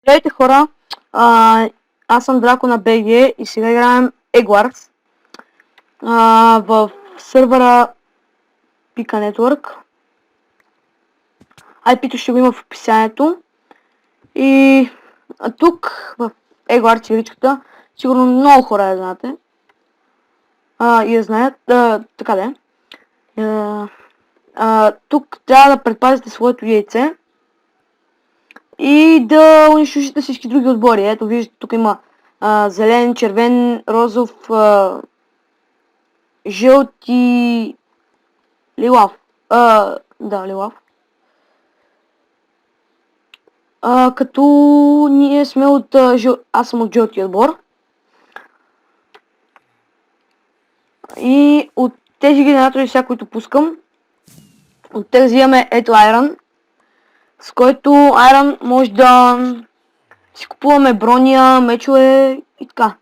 Здравейте хора, аз съм Драко на BG и сега играем Eggwars в сървъра Pika Network. IP-то ще го има в описанието. И тук в Eggwars игричката, сигурно много хора я знаете. И я знаят, така да е. Тук трябва да предпазите своето яйце и да унищожите всички други отбори. Ето виждате, тук има зелен, червен, розов, жълти, лилав. Да, лилав. Като ние сме от аз съм от жълтия отбор. И от тези генератори, сега които пускам, от тези взимаме ето Iron, с който Iron може да си купуваме броня, мечове и така.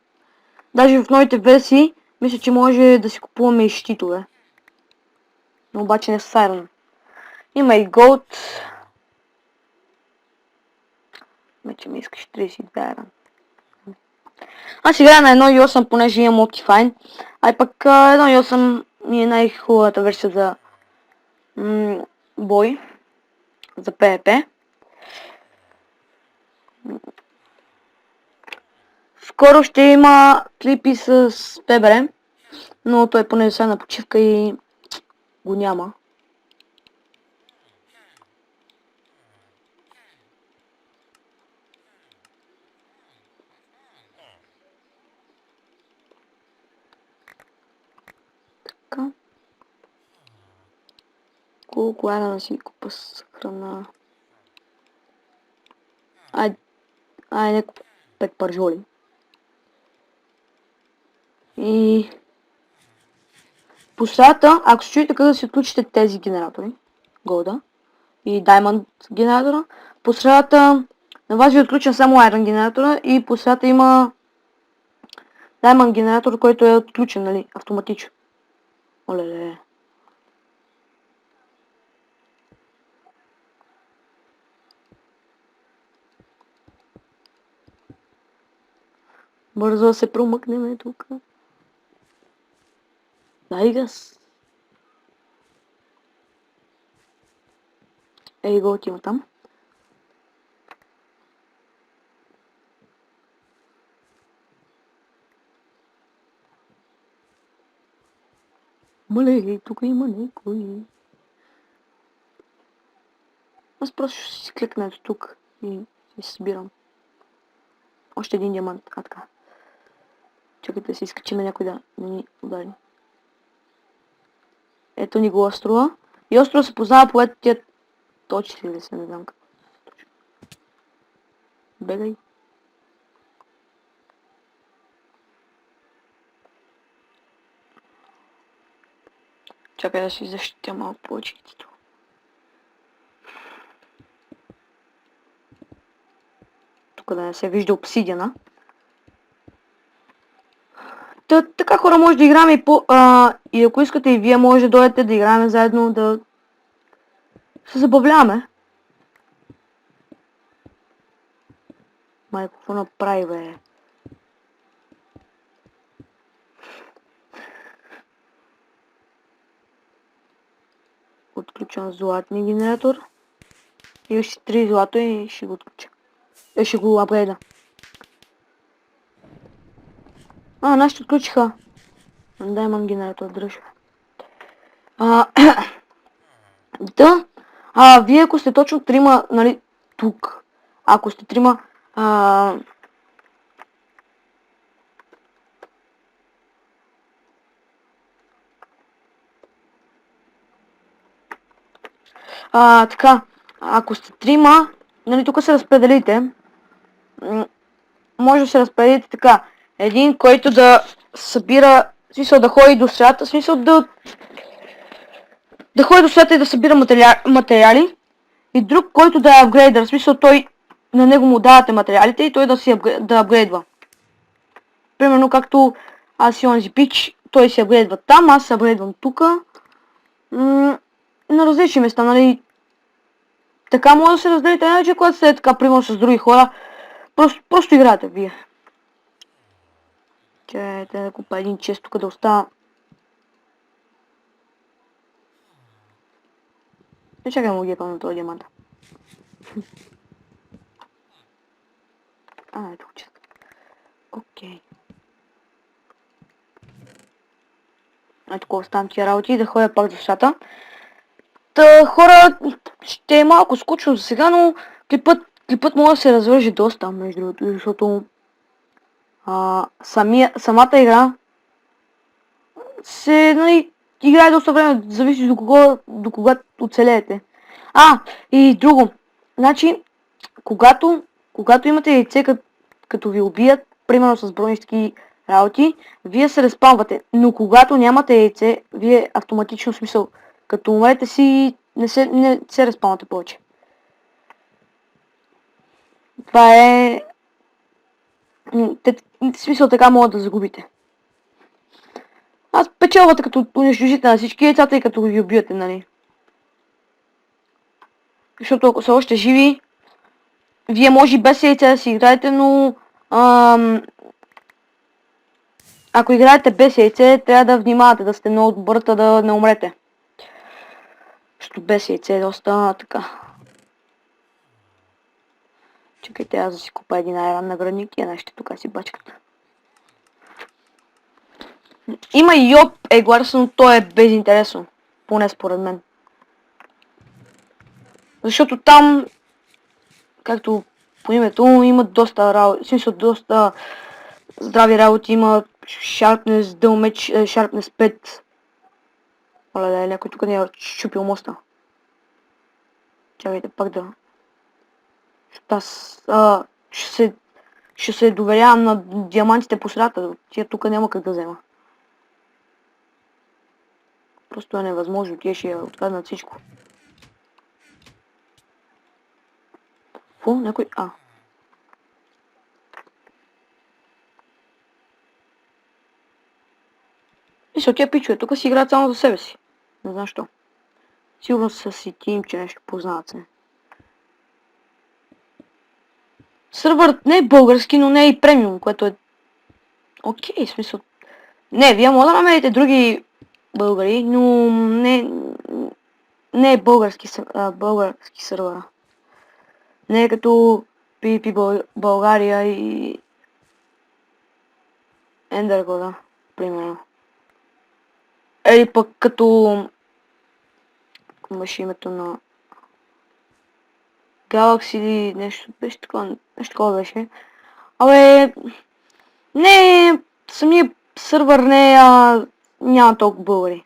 Даже в новите версии, мисля, че може да си купуваме и щитове. Но обаче не с Iron. Има и Gold. Мече ми искаш 32 Iron. Аз играя на 1.8, понеже имам Optifine. Пък 1.8 ми е най-хубавата версия за бой. За PvP. Скоро ще има клипи с ПБР, но той поне сега на почивка и го няма. Така. Колко да си купа с храна? Не 5 пържоли. И по средата, ако се чуете как да си отключите тези генератори, Голда и Diamond генератора, по средата на вас ви отключен само Iron генератора и по средата има Diamond генератор, който е отключен, нали, автоматично. Оле. Бързо да се промъкнем тук. Дай газ. Ей го отива там. Мале, тук има някой. Аз просто ще си кликна ето тук и се събирам. Още един диамант, така. Чакайте да се изкачиме някой да не ни удари. Ето ни го острова. И острова се познава по ето тия точки ли се, не знам какво. Бегай. Чакай да си защитя малко повече. Тук да не се вижда обсидиана. Така хора, може да играме и и ако искате и вие може да дойдете да играем заедно, да се забавляваме. Майко, какво направи, бе? Отключвам златния генератор. И още 3 злато и ще го отключа. Ще го апгрейда. Нашите отключиха. Да, имам генератор, дръж. Вие ако сте точно трима, нали, тук. Ако сте трима, така, ако сте трима, нали, тук се разпределите. Може да се разпределите така. Един, който да събира, в смисъл да ходи до средата, в смисъл да ходи до средата и да събира материали. И друг, който да е апгрейдър, в смисъл той, на него му давате материалите и той да апгрейдва. Примерно както аз и онзи пич, той се апгрейдва там, аз се апгрейдвам тука. На различни места, нали. Така може да се разделите, иначе когато сте така, примерно с други хора, Просто играете вие. Чакайте да купа един чест тук да остава. Не чакай му ги е пълно този диамант. Ето чест. Окей. Ето такова ставам тия работи и да ходя пак за шата. Та хора, ще е малко скучно за сега, но клипът може да се развържи доста, между другото, защото самата игра се, нали, играе доста време, зависи до кога оцелеете. И друго. Значи, когато имате яйце, като ви убият, примерно с бронистки работи, вие се респаунвате. Но когато нямате яйце, вие автоматично, в смисъл, като умрете си, не се респаунвате повече. Това е... В смисъл, така могат да загубите. Аз печелвате като унищожите на всички яйцата и като ги убивате, нали. Защото ако са още живи, вие може и без яйца да си играете, но ако играете без яйце, трябва да внимавате, да сте много бърта да не умрете. Защото без яйце е доста така. Чакайте, аз да си купа един айран наградник и една ще тук си бачката. Има и Йоп Егларс, но той е безинтересно. Поне според мен. Защото там, както по името, има доста работи, в смисъл доста здрави работи, има Sharpness, дъл меч, Sharpness 5. Оля да е, някой тук не е щупил моста. Чакайте пак да... Аз ще се доверявам на диамантите по средата. Тия тук няма как да взема. Просто е невъзможно. Тия ще откраднат всичко. Фу, някой... Мисля, тия пичове тук си играят само за себе си. Не знам що. Сигурно са си тим, че нещо познават се. Сървърът не е български, но не е и премиум, което е... Окей, в смисъл... Не, вие може да намерите други българи, но не е български сървъра. Не е като PvP България и Ендъргода, примерно. Или пък като... Беше името на... Galaxy или нещо, беше такова, нещо такова беше. Абе... Не, самия сървър не е, няма толкова българи.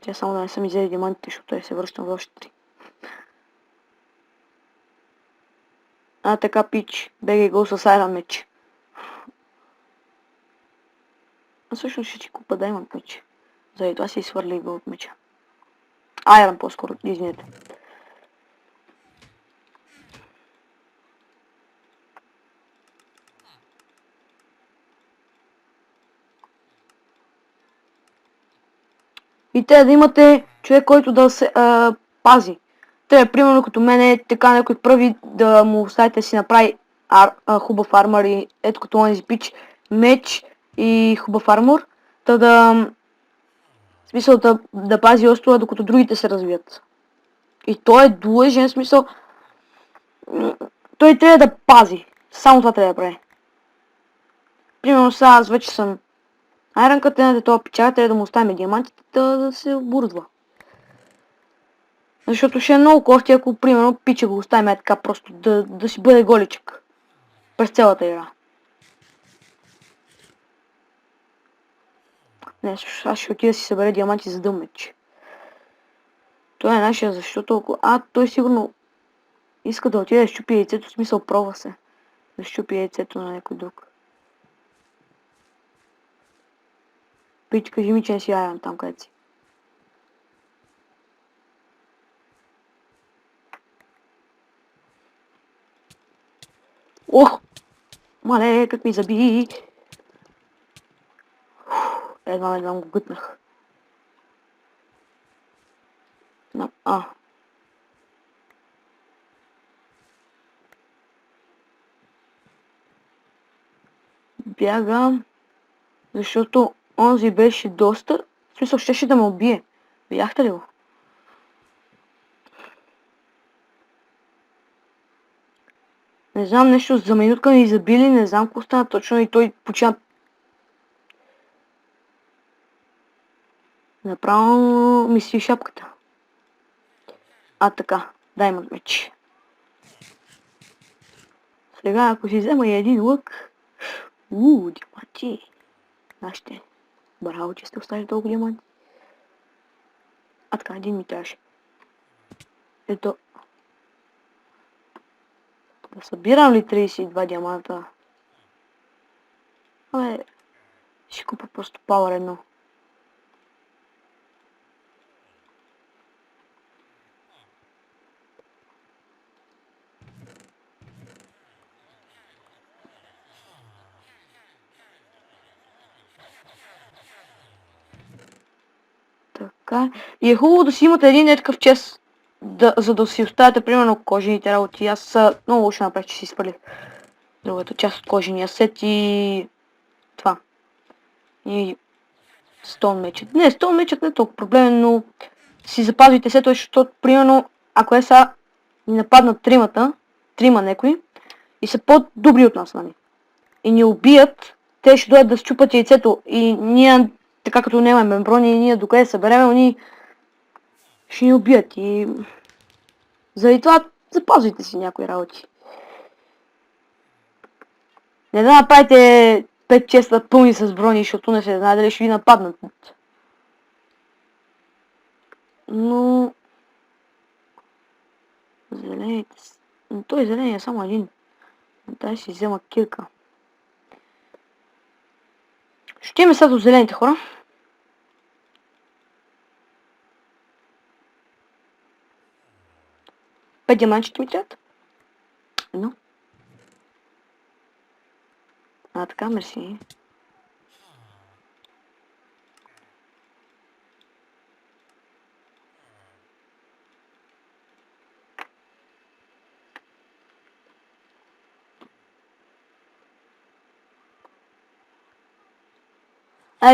Тя само да не съм изяли диамантите, защото я се връщам в още 3. Така пич, бегай гол с Iron меч. Всъщност ще си купа Diamond меч. Заради това си свърли гол от меча. Iron по-скоро, извинете. И трябва да имате човек, който да се пази. Трябва, примерно като мене, така някой прави да му оставите си направи хубав армор и ето като онзи пич, меч и хубав армор. Та да... В смисъл да пази острова, докато другите се развият. И той е длъжен, в смисъл... Той трябва да пази. Само това трябва да прави. Примерно сега аз вече съм Айран Катената, това печага, трябва да му оставим диамантите да се оборудва. Защото ще е много кофти, ако примерно пича го оставим така просто да си бъде голичък. През цялата игра. Не, аз ще отида да си събере диаманти за дълмеч. Той е нашия, защото ако... той сигурно иска да отида да щупи яйцето, в смисъл пробва се. Да щупи яйцето на някой друг. Пич, кажи ми, че не си Айран там, където си. Ох! Мале, как ми заби! Едва го гътнах. бягам, защото онзи беше доста... В смисъл, щеше да ме убие. Видяхте ли го? Не знам, нещо за минутка ни забили, не знам какво стана точно и той почина... Направо ми сви шапката. Така, дай му меч. Сега, ако си взема и един лък... диаманти. Нашите. Браво, че сте оставили толкова диаманти. Така, един ми трябваше. Ето. Да събирам ли 32 диаманта? Ще купа просто Power едно. Така. И е хубаво да си имате един такъв чест, за да си оставяте примерно кожените работи. Аз много лошо направих, че си свалих другата част от кожения сет и това. И стон мечът. Не, стон мечът не е толкова проблемен, но си запазвайте сетове, защото примерно ако сега ни нападнат трима некои и са по-добри от нас, нали? И ни убият, те ще дойдат да счупат яйцето и ние, така като нямаме брони, ние докъде събереме, они ще ни убият и... Заради това запазвайте си някои работи. Не да направите 5 честа пълни с брони, защото не се знае дали ще ви нападнат. Но... Зелените... Той зелен е само един. Дай си взема кирка. Ще имаме сега до зелените хора. Пет диаманчета ми трябват. Едно. Така, мерси.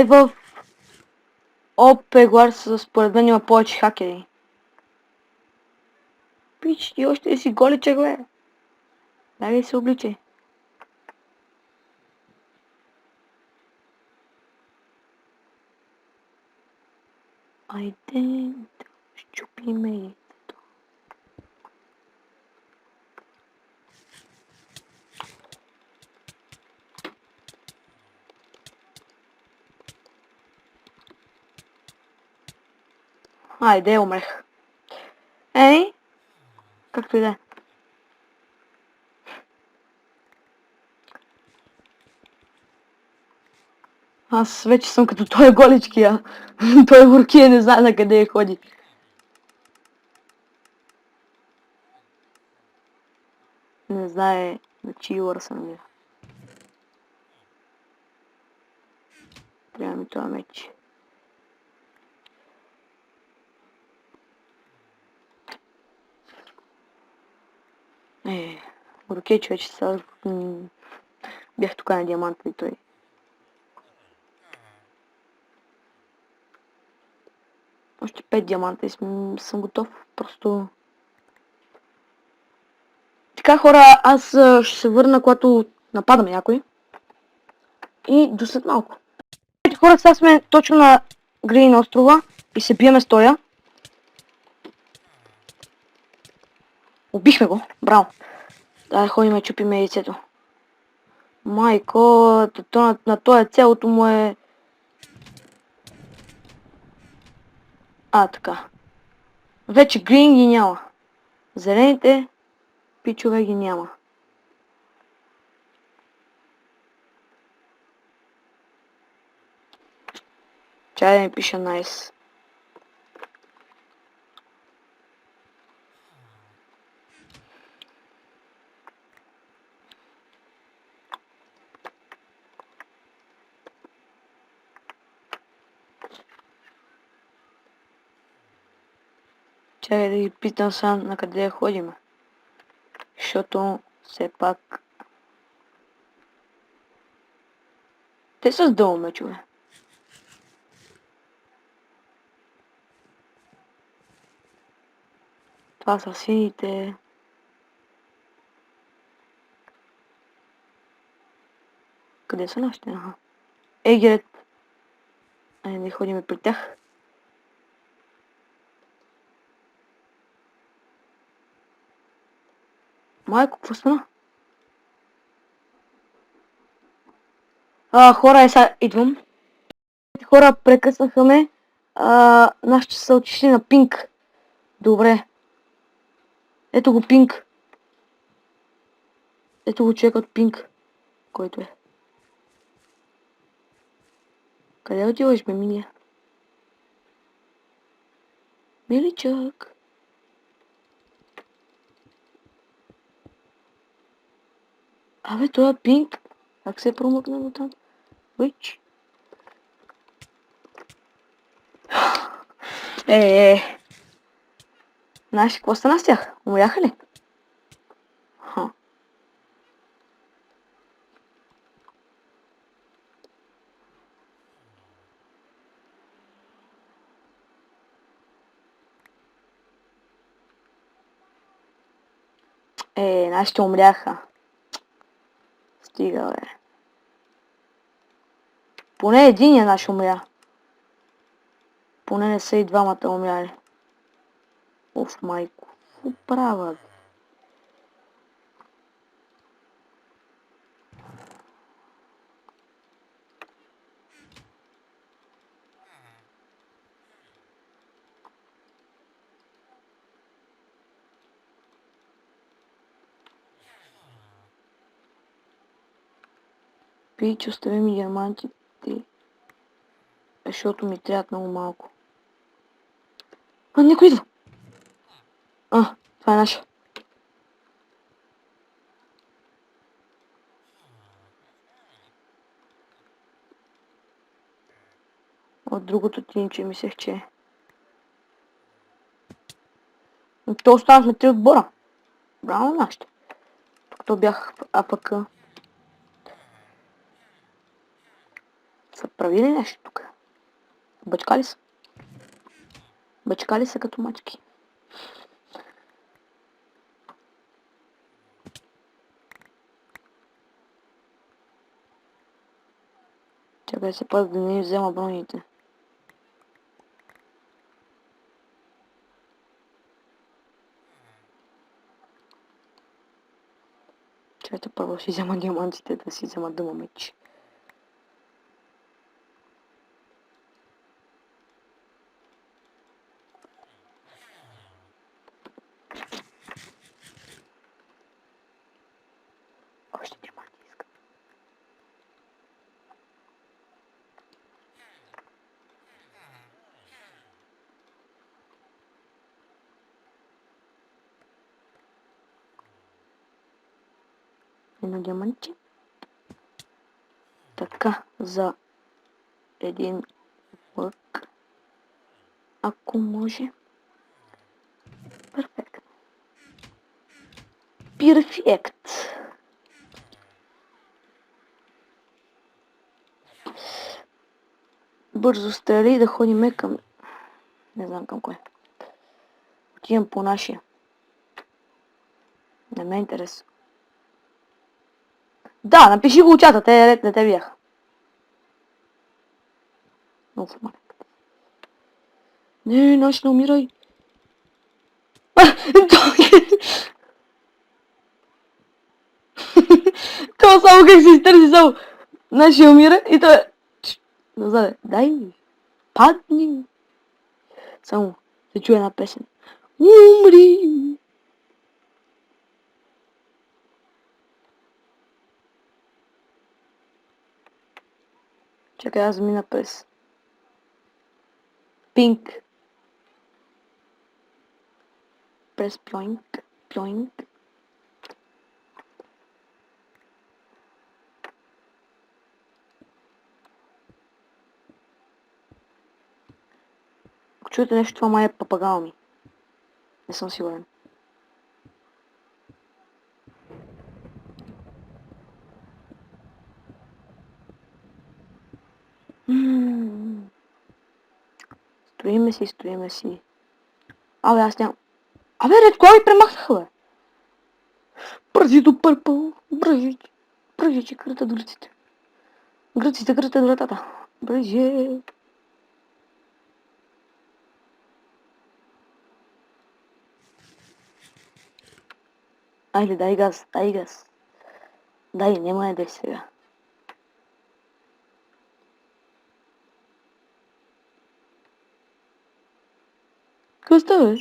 В Опеглар според мен има повече хакери. Пич, ти още си голичък, бе. Дай се обличай. Айде, щупи ме. Айде, умрех. Както и да е. Аз вече съм като той голичкия. Той горкия не знае на къде ходи. Не знае на чий лър се намира. Трябва ми това меч. Горкич вече сега бях тук на диаманта и той. Още 5 диаманта и съм готов. Просто... Така, хора, аз ще се върна, когато нападаме някой. И до след малко. Хора, сега сме точно на Грин острова и се биеме с тоя. Убихме го, браво. Да, ходим и чупиме яйцето. Майко, на тоя цялото му е... Така. Вече Грин ги няма. Зелените пичове ги няма. Чай да ми пиша найс. Чакай да ги питам сега на къде ходим. Защото все пак... Те са с дълго мечове. Това са сините. Къде са нашите? Аха. Егерет. Ай, не ходиме при тях. Майко, какво стана? Хора, сега идвам. Хора, прекъснаха ме. Нашите са отишли на пинг. Добре. Ето го пинг. Ето го човек от пинг. Който е. Къде отиваш, бе, Милия? Миличък. Абе, това пинг. Как се е промъкна до там? Уич. Знаеш, какво стана с тях? Умряха ли? Ха. Нашите умряха. Стига, бе. Поне единия наш умря. Поне не са и двамата умряли. Оф, майко. Какво правят? Пич, остави ми диамантите. Защото ми трябват много малко. Някой идва! Това е наша. От другото тинче мислех, че е. Но то останахме 3 отбора. Браво на нашите. Тук то бях АПК. Са правили нещо тук. Бачкали са. Бачкали са като мачки. Чакай се път да не взема броните. Чакайте първо си взема диамантите, да си взема дъма меч. Още диаманти искам. Едно диамантче. Така, за един лък. Ако може. Перфект. Перфект. Бързо стреляй да ходиме към... Не знам към кое. Отивам по нашия. Не ме е интересно. Да, напиши го в чата, те ред не те бяха. Много малък. Не, наш не умирай. Това само как се изтърси само. Нашия умира и той... Назаде, дай ми. Падни. Само се чуе една песен. Умри. Чакай, аз мина през. Пинк. През плойнк. Плойнк. Ако чуете нещо, това май е папагал ми. Не съм сигурен. Строиме си. Абе, аз нямам... Абе, ред, кога ви премахнаха, бе? Бързи до пърпъл, бързи. Бързи, че кръта до лиците. Гръците кръта до вратата. Бързи. Айде, дай газ, дай газ. Дай, няма е дай сега. Какво става, бе?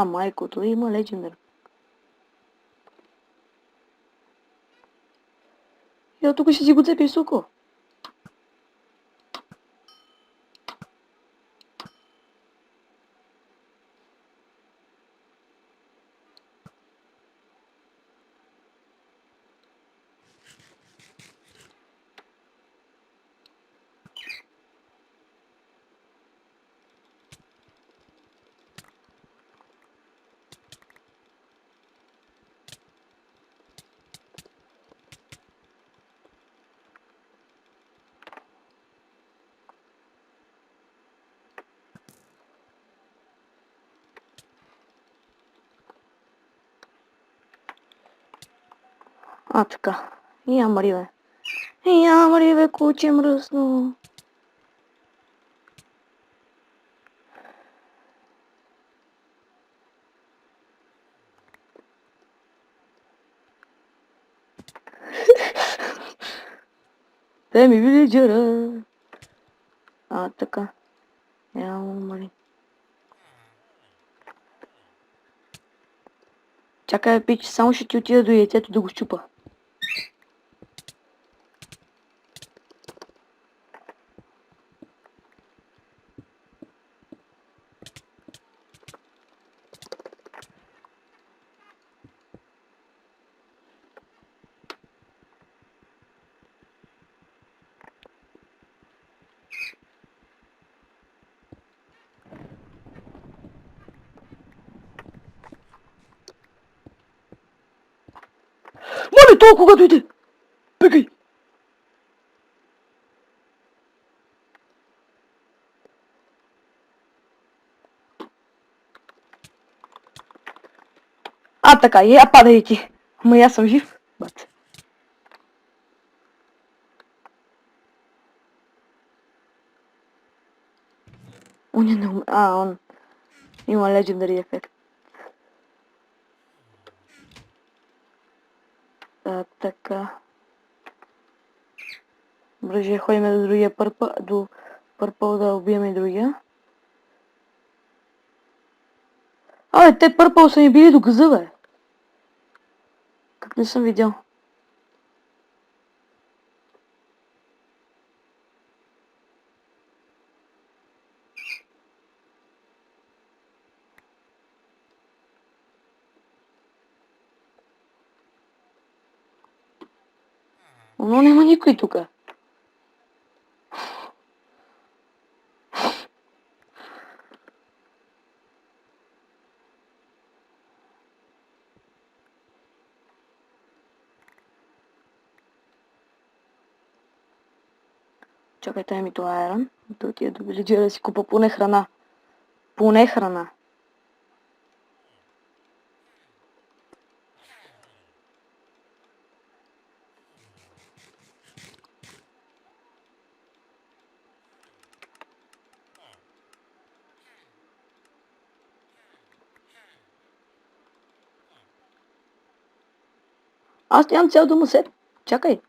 Майкото има легендар. Я тук ще си го цепи суко. Така. Я мари, бе. Я мари, бе, куче мръсно. Те ми вилиджера. Така. Я мари. Чакай, пич, само ще ти отида до яйцето да го щупа. Моля, толкова кога дойде! Бегай! Така, я падай ти. Ама аз съм жив. Бат. Он е не умре. Он има легендари ефект. Така. Бърже ходим до другия пърпъл, до пърпъл да убием и другия. Те пърпъл са ми били до газа, бе. Как не съм видял. Но няма никой тука. Чакай, тай ми това айрон. Да отида до вилиджера да си купа поне храна. Поне храна. Аз нямам цял домосед. Чакай.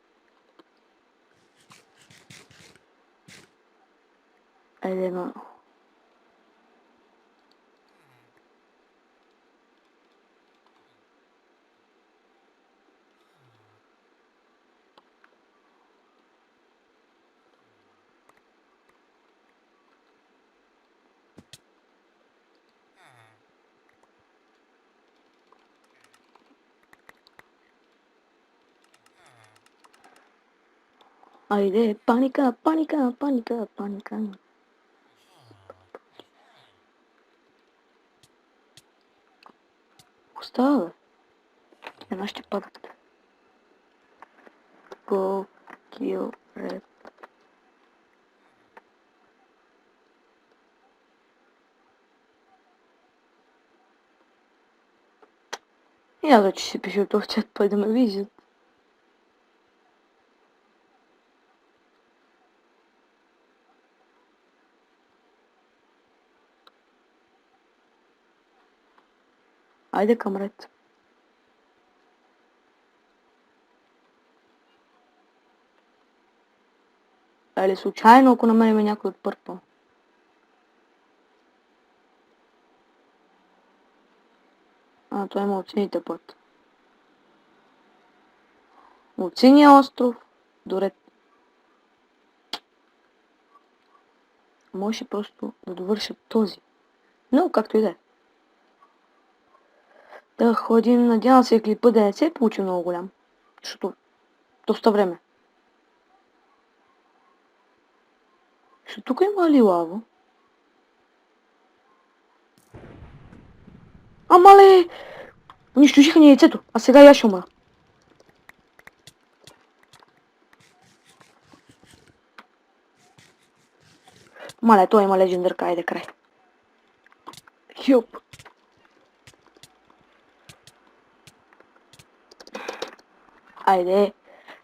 Айде, но... Айде, паника, паника, паника, паника. Остава, бе. Една ще падат. Kill red. Я вече си пише в този чат, пой да ме виждат. Айде към ред. Или случайно, ако намерим някой от пърпъл. Той има от сините път. От синия остров до ред. Може просто да довършат този. Но, както и да е. Да ходим, надявам се клипа да не се получи много голям. Защото доста време. Защото тук има ли лава? Амале! Унищожиха ни яйцето, а сега я ще умра. Мале, той има легендърка, айде край. Хюп. Айде.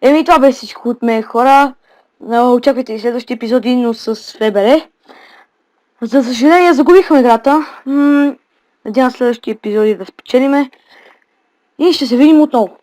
Еми това беше всичко от мен, хора. Очаквайте и следващи епизоди, но с ФБР. За съжаление загубихме играта. Надявам следващи епизоди да спечелиме. И ще се видим отново.